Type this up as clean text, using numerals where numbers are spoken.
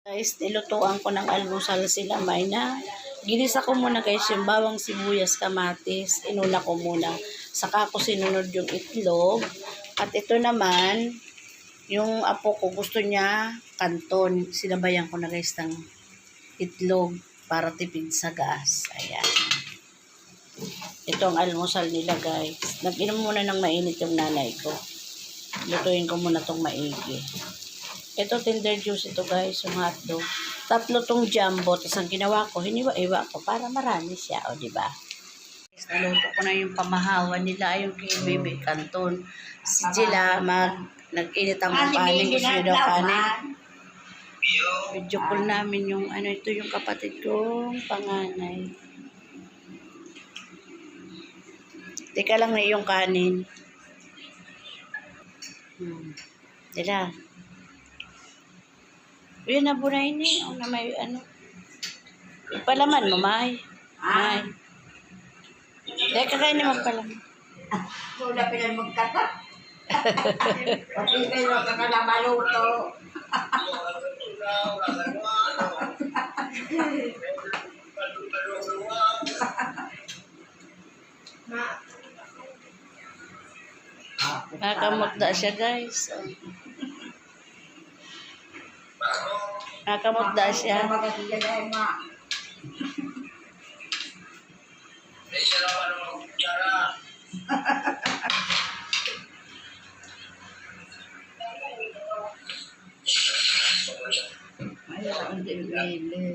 Guys, nilutuan ko ng almusal sila may na. Ginisa ko muna guys yung bawang sibuyas, kamatis. Inuna ko muna. Saka ko sinunod yung itlog. At ito naman, yung apo ko gusto niya kanton. Sinabayan ko na guys ng itlog para tipid sa gas. Ayan. Ito ang almusal nila guys. Nag-inom muna ng mainit yung nanay ko. Lutuin ko muna tong maigi. Ito, tender juice ito guys, yung hotdog. 3 tong jumbo. Tapos ang ginawa ko, hiniwa-iwa ko para marami siya. O, diba? Naluto ko na yung pamahawan nila, yung kay Baby Canton. Si Jilla, nag-init ang kanin. Gusto nyo daw kanin. Video call namin yung, ito yung kapatid kong panganay. Teka lang na yung kanin. Jilla. Yun na bunay ni. Na may palaman mo, May. May. Teka, kain naman palaman. Wala pinang magkata. Pati kayo kakalabaluto. Nakamutda siya, guys. Nakamutda siya.